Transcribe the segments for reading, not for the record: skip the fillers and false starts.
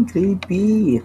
Creepy.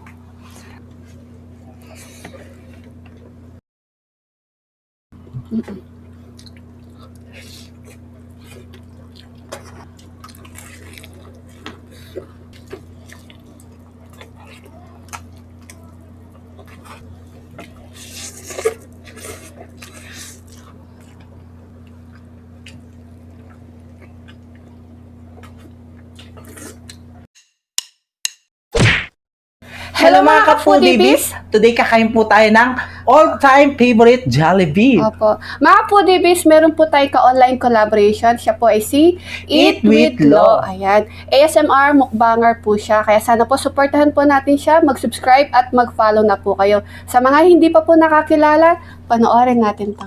Hello mga ka-foodies! Today kakain po tayo ng all-time favorite Jollibee. Opo. Mga foodies, meron po tayo ka-online collaboration. Siya po ay si Eat with Lo. Ayan. ASMR mukbanger po siya. Kaya sana po supportahan po natin siya. Mag-subscribe at mag-follow na po kayo. Sa mga hindi pa po nakakilala, panoorin natin to.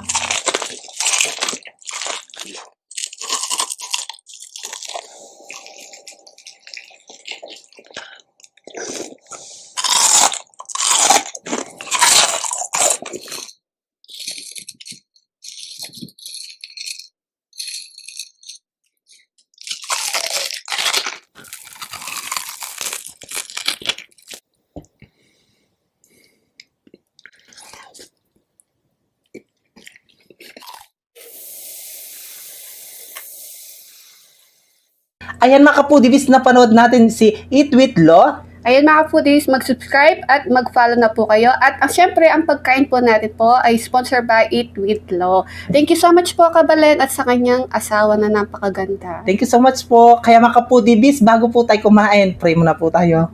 Ayan mga ka-foodies, napanood natin si Eat with Lo. Ayan mga foodies, mag-subscribe at mag-follow na po kayo. At syempre, ang pagkain po natin po ay sponsored by Eat with Lo. Thank you so much po, Kabalen, at sa kanyang asawa na napakaganda. Thank you so much po. Kaya mga ka-foodies, bago po tayo kumain, pray muna po tayo.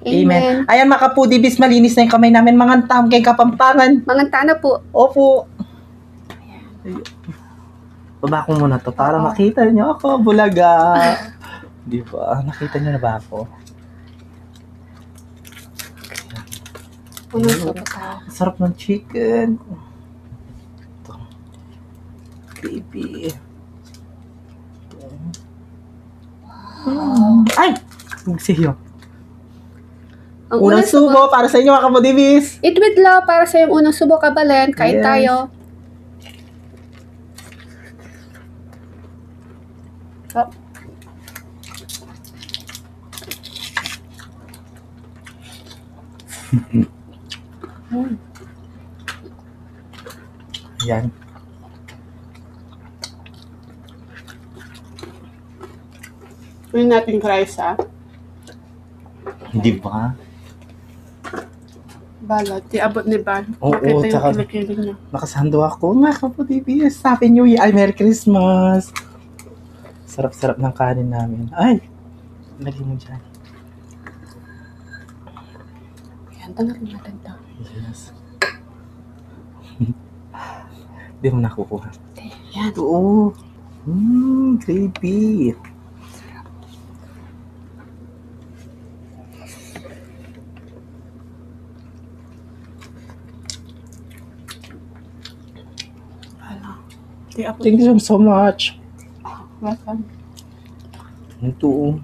Amen. Ayan mga ka-foodies, malinis na yung kamay namin. Mga tam kay Kapampangan. Manganta na po. Opo. Baba ko muna to para makita niyo ako, bulaga. Di ba? Nakita niyo na ba ako? Unang sopa ka. Sarap ng chicken. Ito. Creepy. Ay! Magsiyo. Ang Unang subo para sa inyo mga ka-foodies. Eat with Lo para sa yung unang subo, Kabalen. Kain Yes. tayo. Oh. Yan. Gawin natin rice, ha? Di ba? Balot. Di abot ni Ban. Oo, Makita tsaka- yung kilikili niya. Nakasando ako. Mga ka-foodies, Happy New Year. Ay, Merry Christmas. Sarap-sarap ng kanin namin. Ay! Lagi mo dyan. Ayan, tanggalin natin to. Yes. Di mo nakukuha. Ayan. Oo. Creepy. Wala. Di abot. Thank you so much. Welcome. Ito.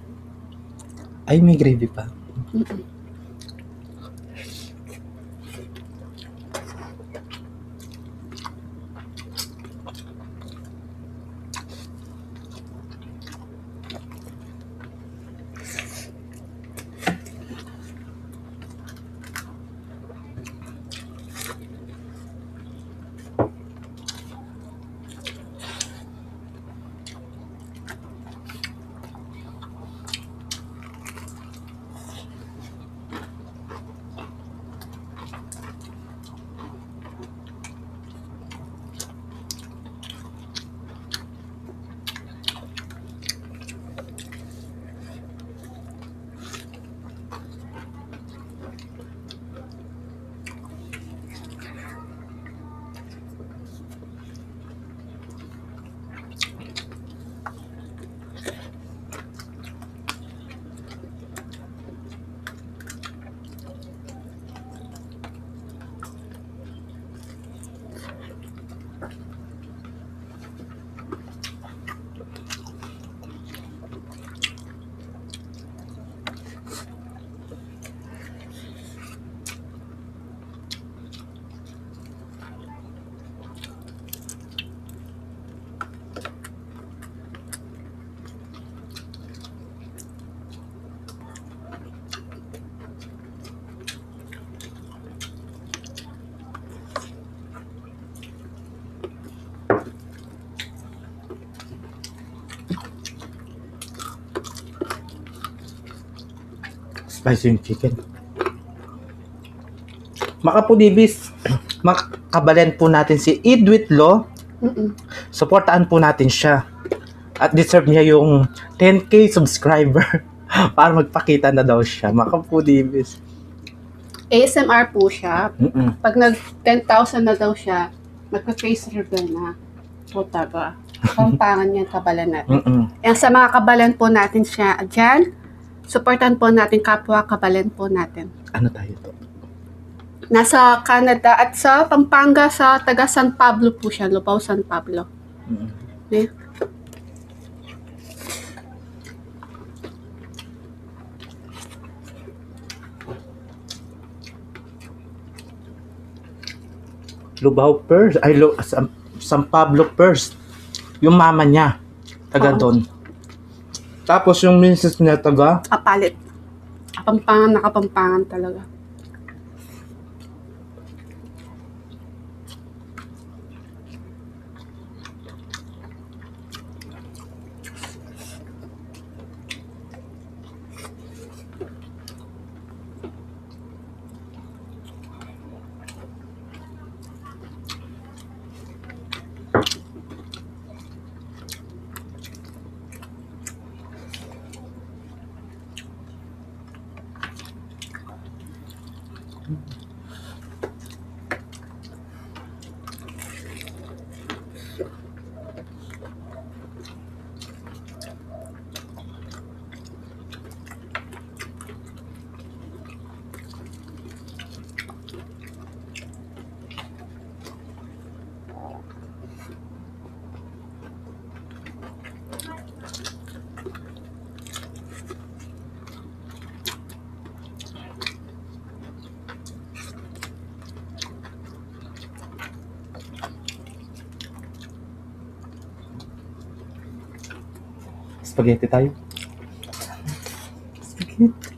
Ay, may gravy pa. spicy yung chicken. Makapudibis, makabalen po natin si Eat with Lo. Supportaan po natin siya. At deserve niya yung 10K subscriber para magpakita na daw siya. Makapudibis. ASMR po siya. Pag nag 10,000 na daw siya, magpa-face reveal na. O taga. Pampangan niya kabalan natin. Yan sa mga kabalan po natin siya dyan. Supportan po natin kapwa kabalan po natin. Ano tayo to? Nasa Canada at sa Pampanga sa taga San Pablo po siya. Lubao, San Pablo. Okay. Lubao Pers. Ay, San Pablo Pers. Yung mama niya. Taga doon. Tapos yung misis niya taga? Kapalit. Kapampangan na kapampangan talaga. Spaghetti tayo. Spaghetti.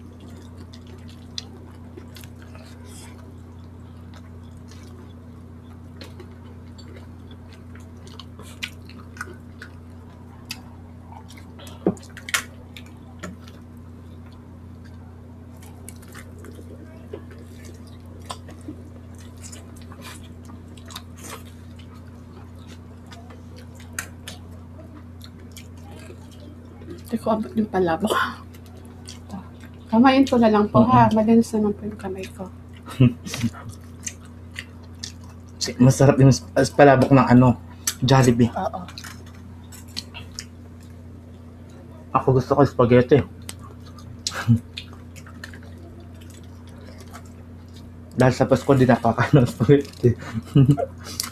Hindi ko abot yung palabok. Kamayin ko na lang po ha. Malinis naman po yung kamay ko. Masarap yung palabok ng ano, Jollibee. Oo. Ako gusto ko spaghetti. Dahil sa Pasko, di nakakain ng spaghetti.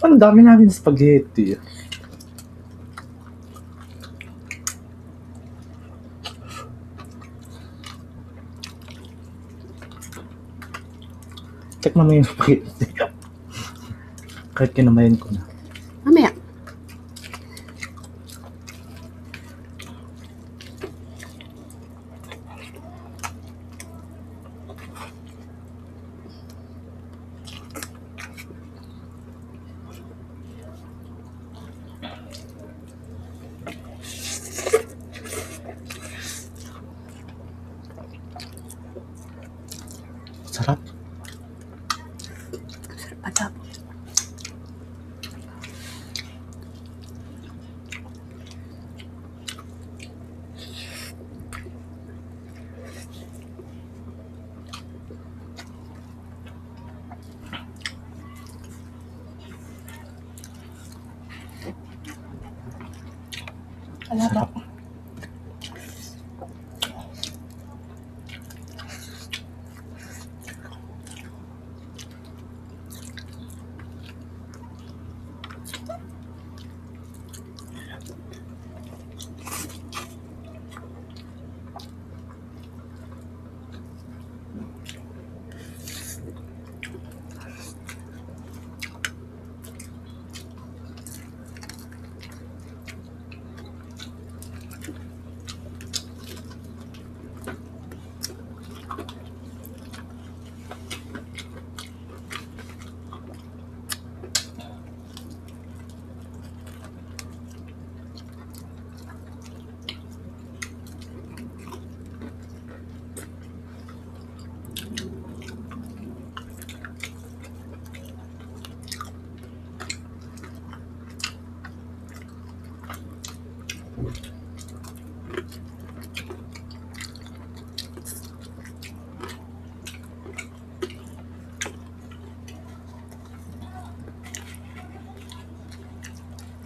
Ang dami namin spaghetti. Check mo yung spaghetti. Kahit kinamayin ko na. Mamaya. Sarap. Patap. Sarap.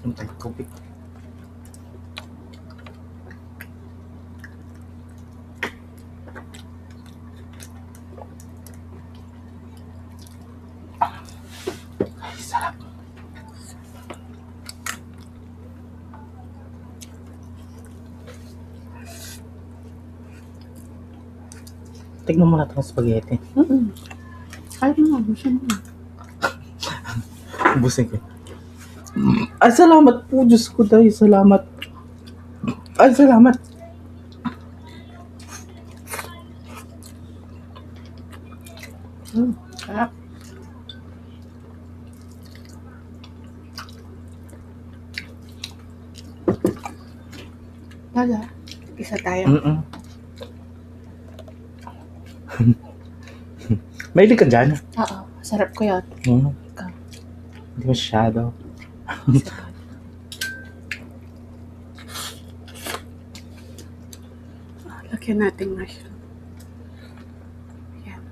Antay, tubig. Ay, sarap. Tignan mo na itong spaghetti. Ay, mo, gusto mo. Ubusin ko. Ay, salamat po. Diyos ko, dahil salamat. Ay, salamat. Sarap. Wala. Isa tayo. Mahilig ka dyan. Oo, sarap ko yun. Ikaw. Hindi masyado. Lagyan natin mushroom. Yan.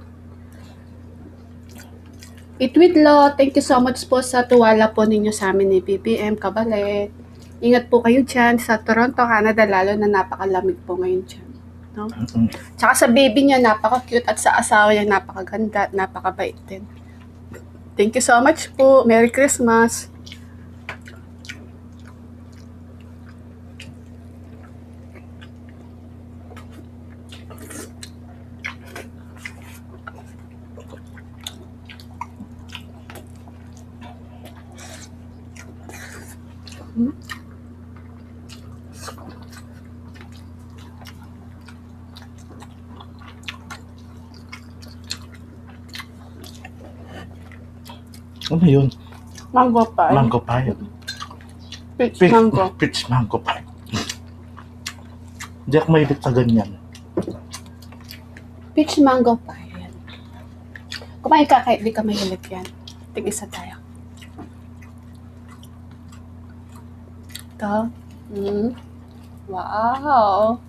Eat with Lo, thank you so much po sa tuwala po ninyo sa amin ni BBM Kabalet. Ingat po kayo dyan sa Toronto, Canada, lalo na napakalamig po ngayon dyan. No? Tsaka sa baby niya, napaka-cute at sa asawa niya, napakaganda at napakabait din. Thank you so much po. Merry Christmas. Ano yun? Mango pie. Mango pie. Peach mango. Peach mango pie. Hindi ako mahilig sa ganyan. Peach mango pie. Yan. Kumain ka kahit di ka mahilig yan. Tig-isa tayo. Ito. Wow.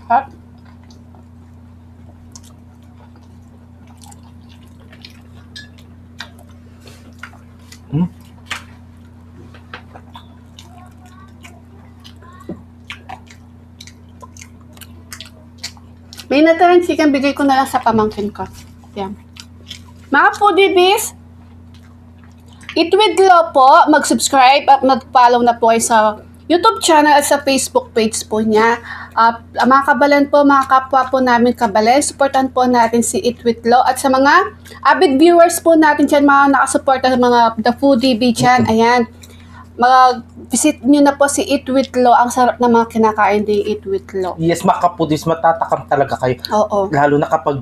Hot. May natirang chicken, bigay ko na lang sa pamangkin ko. Yan. Mga foodies, Eat with Lo po, mag-subscribe at mag-follow na po kayo sa YouTube channel at sa Facebook page po niya. Mga kabalan po, mga kapwa po namin kabalan, supportan po natin si Eat with Lo. At sa mga avid viewers po natin dyan, mga nakasuporta sa mga The Foodie Bee dyan, ayan. Mag-visit nyo na po si Eat with Lo. Ang sarap na mga kinakain din Eat with Lo. Yes, mga kapudis, matatakam talaga kayo. Oo. Lalo na kapag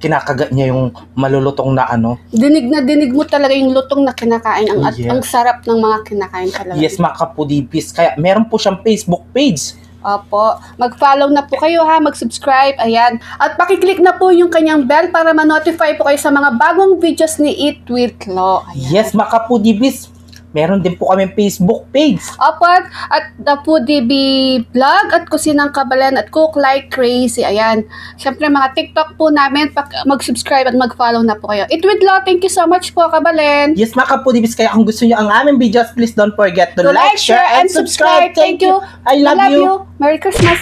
kinakagat niya yung malulutong na ano. Dinig na dinig mo talaga yung lutong na kinakain. Yes. Ang sarap ng mga kinakain talaga. Yes, mga kapudibis. Kaya meron po siyang Facebook page. Opo. Mag-follow na po kayo ha, mag-subscribe, ayan. At pakiclick na po yung kanyang bell para ma-notify po kayo sa mga bagong videos ni Eat with Lo. Ayan. Yes, mga kapudibis. Meron din po kami Facebook page. Opo, at The Foodie Bee Vlog at Kusinang Kabalan at Cook Like Crazy, ayan. Siyempre mga TikTok po namin, mag-subscribe at mag-follow na po kayo. Eat with Lo, thank you so much po, Kabalan. Yes, mga kapudibis. Kaya kung gusto niyo ang aming videos, please don't forget to like, share, and subscribe. Thank you. I love you. Merry Christmas.